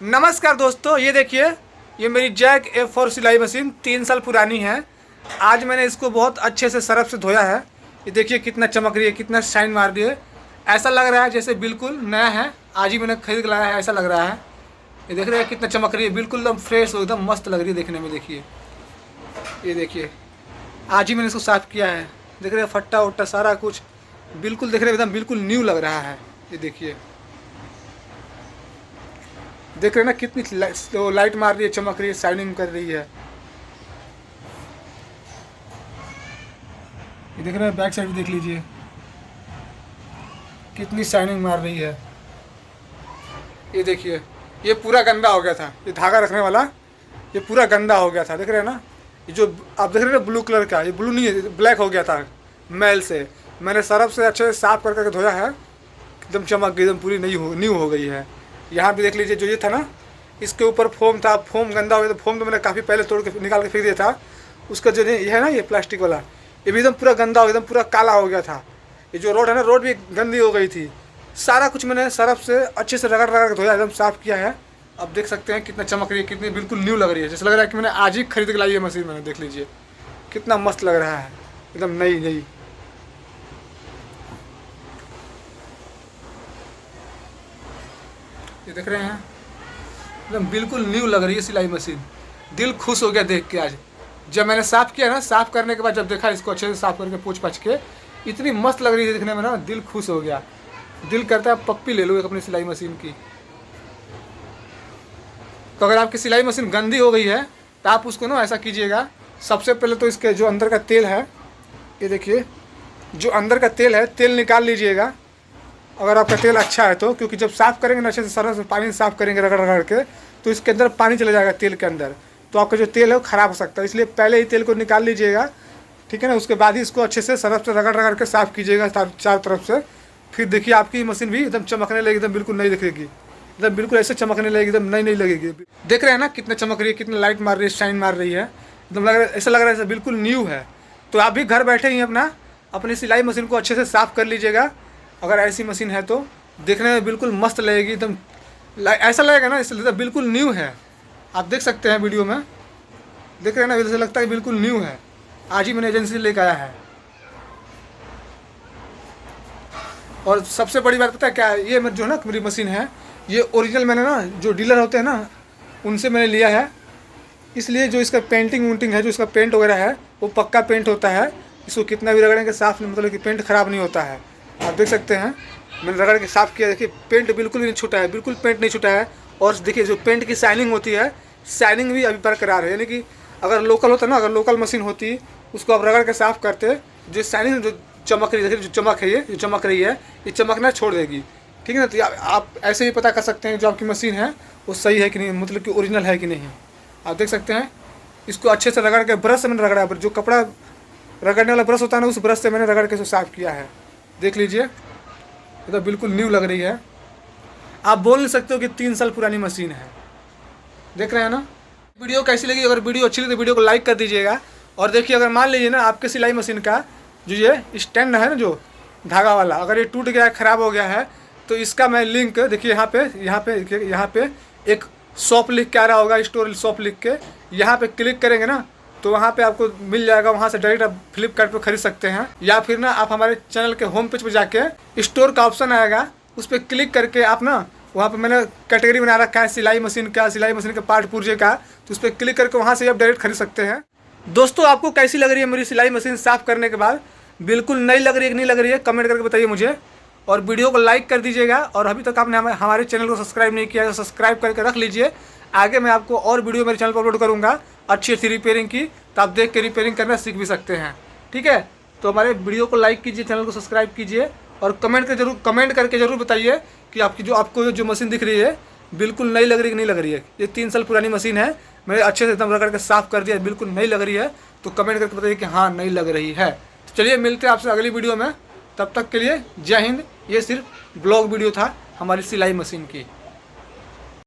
नमस्कार दोस्तों, ये देखिए, ये मेरी जैक F4 सिलाई मशीन 3 साल पुरानी है। आज मैंने इसको बहुत अच्छे से सरफ से धोया है। ये देखिए कितना चमक रही है, कितना शाइन मार रही है। ऐसा लग रहा है जैसे बिल्कुल नया है, आज ही मैंने खरीद के लाया है, ऐसा लग रहा है। ये देख रहे हैं कितना चमक रही है, बिल्कुल एकदम फ्रेश, एकदम मस्त लग रही है देखने में। देखिए, ये देखिए, आज ही मैंने इसको साफ़ किया है। देख रहे हैं फट्टा उट्टा सारा कुछ बिल्कुल देख रहे हैं, एकदम बिल्कुल न्यू लग रहा है। ये देखिए, देख रहे हैं ना कितनी लाइट मार रही है, चमक रही है, शाइनिंग कर रही है। ये देख रहे हैं, बैक साइड भी देख लीजिए कितनी शाइनिंग मार रही है। ये देखिए, ये पूरा गंदा हो गया था, ये धागा रखने वाला ये पूरा गंदा हो गया था। देख रहे हैं ना, ये जो आप देख रहे हैं ब्लू कलर का, ये ब्लू नहीं है, ब्लैक हो गया था मैल से। मैंने सरफ से अच्छे से साफ कर करके धोया है, एकदम चमक गई, एकदम पूरी न्यू हो गई है। यहाँ भी देख लीजिए, जो ये था ना, इसके ऊपर फोम था, फोम गंदा हो गया। तो फोम तो मैंने काफ़ी पहले तोड़ के निकाल के फेंक दिया था। उसका जो ये है ना, ये प्लास्टिक वाला, ये भी एकदम पूरा गंदा हो गया, एकदम पूरा काला हो गया था। ये जो रोड है ना, रोड भी गंदी हो गई थी। सारा कुछ मैंने सरफ से अच्छे से रगड़ रगड़ के धोया, एकदम साफ़ किया है। अब देख सकते हैं कितना चमक रही है, कितनी बिल्कुल न्यू लग रही है, जैसे लग रहा है कि मैंने आज ही खरीद के लाई है मशीन। मैंने देख लीजिए कितना मस्त लग रहा है, एकदम नई। ये देख रहे हैं, एकदम बिल्कुल न्यू लग रही है सिलाई मशीन। दिल खुश हो गया देख के। आज जब मैंने साफ़ किया ना, साफ़ करने के बाद जब देखा इसको अच्छे से साफ़ करके पोंछ पाछ के, इतनी मस्त लग रही है देखने में ना, दिल खुश हो गया। दिल करता है पप्पी ले लो एक अपनी सिलाई मशीन की। तो अगर आपकी सिलाई मशीन गंदी हो गई है तो आप उसको ना ऐसा कीजिएगा, सबसे पहले तो इसके जो अंदर का तेल है, ये देखिए, जो अंदर का तेल है, तेल निकाल लीजिएगा अगर आपका तेल अच्छा है तो। क्योंकि जब साफ़ करेंगे ना अच्छे से, सरफ से पानी से साफ़ करेंगे रगड़ रगड़ के, तो इसके अंदर पानी चले जाएगा तेल के अंदर, तो आपका जो तेल है वो ख़राब हो सकता है। इसलिए पहले ही तेल को निकाल लीजिएगा, ठीक है ना। उसके बाद ही इसको अच्छे से सरफ से रगड़ रगड़ के साफ़ कीजिएगा चारों तरफ से। फिर देखिए आपकी मशीन भी एकदम चमकने लगेगी, एकदम बिल्कुल नई दिखेगी, एकदम बिल्कुल ऐसे चमकने लगेगी, एकदम नई लगेगी। देख रहे हैं ना कितना चमक रही है, कितना लाइट मार रही है, शाइन मार रही है, एकदम लग रहा है, ऐसा लग रहा है बिल्कुल न्यू है। तो आप भी घर बैठे ही अपनी सिलाई मशीन को अच्छे से साफ़ कर लीजिएगा। अगर ऐसी मशीन है तो देखने में बिल्कुल मस्त लगेगी, एकदम ऐसा लगेगा ना, इसलिए बिल्कुल न्यू है। आप देख सकते हैं वीडियो में, देख रहे हैं ना, इधर से लगता है बिल्कुल न्यू है। आज ही मैंने एजेंसी से लेकर आया है। और सबसे बड़ी बात पता है क्या है, ये जो है ना मेरी मशीन है, ये ओरिजिनल मैंने ना, जो डीलर होते हैं ना, उनसे मैंने लिया है। इसलिए जो इसका पेंटिंग वूंटिंग है, जो इसका पेंट वगैरह है, वो पक्का पेंट होता है। इसको कितना भी रगड़ेंगे साफ़ नहीं, मतलब कि पेंट ख़राब नहीं होता है। आप देख सकते हैं, मैंने रगड़ के साफ़ किया, देखिए पेंट बिल्कुल भी नहीं छूटा है, बिल्कुल पेंट नहीं छूटा है। और देखिए जो पेंट की शाइनिंग होती है, शाइनिंग भी अभी बरकरार है। यानी कि अगर लोकल होता ना, अगर लोकल मशीन होती, उसको आप रगड़ के साफ़ करते, जो शाइनिंग जो चमक रही है, देखिए जो चमक है, ये जो चमक रही है, ये चमकना छोड़ देगी, ठीक है ना। तो आप ऐसे ही पता कर सकते हैं जो आपकी मशीन है वो सही है कि नहीं, मतलब कि ओरिजिनल है कि नहीं। आप देख सकते हैं, इसको अच्छे से रगड़ के, ब्रश से मैंने रगड़ा है, जो कपड़ा रगड़ने वाला ब्रश होता है ना, उस ब्रश से मैंने रगड़ के इसको साफ़ किया है। देख लीजिए, ये तो बिल्कुल न्यू लग रही है। आप बोल नहीं सकते हो कि 3 साल पुरानी मशीन है। देख रहे हैं ना। वीडियो कैसी लगी? अगर वीडियो अच्छी लगी तो वीडियो को लाइक कर दीजिएगा। और देखिए, अगर मान लीजिए ना आपके सिलाई मशीन का जो ये स्टैंड है ना, जो धागा वाला, अगर ये टूट गया है, ख़राब हो गया है, तो इसका मैं लिंक देखिए यहाँ पे एक शॉप लिख के आ रहा होगा, स्टोर शॉप लिख के, यहाँ पे क्लिक करेंगे ना, तो वहाँ पे आपको मिल जाएगा। वहाँ से डायरेक्ट आप फ्लिपकार्ट पे खरीद सकते हैं, या फिर ना आप हमारे चैनल के होम पेज पे जाके स्टोर का ऑप्शन आएगा, उस पर क्लिक करके आप ना, वहाँ पे मैंने कैटेगरी बना रखा है सिलाई मशीन के पार्ट पुर्जे का, तो उस पर क्लिक करके वहाँ से आप डायरेक्ट खरीद सकते हैं। दोस्तों, आपको कैसी लग रही है मेरी सिलाई मशीन साफ़ करने के बाद? बिल्कुल नई लग रही है कि नहीं लग रही है, कमेंट करके बताइए मुझे। और वीडियो को लाइक कर दीजिएगा। और अभी तक आपने हमारे चैनल को सब्सक्राइब नहीं किया है तो सब्सक्राइब करके रख लीजिए। आगे मैं आपको और वीडियो मेरे चैनल पर अपलोड करूँगा अच्छी रिपेयरिंग की, तो आप देख के रिपेयरिंग करना सीख भी सकते हैं, ठीक है। तो हमारे वीडियो को लाइक कीजिए, चैनल को सब्सक्राइब कीजिए, और कमेंट करके ज़रूर बताइए कि आपको जो मशीन दिख रही है बिल्कुल नई लग रही है कि नहीं लग रही है। ये 3 साल पुरानी मशीन है, मैंने अच्छे से एकदम रगड़ के साफ़ कर दिया, बिल्कुल नई लग रही है। तो कमेंट करके बताइए कि हाँ, नई लग रही है। तो चलिए मिलते हैं आपसे अगली वीडियो में, तब तक के लिए जय हिंद। ये सिर्फ ब्लॉग वीडियो था हमारी सिलाई मशीन की।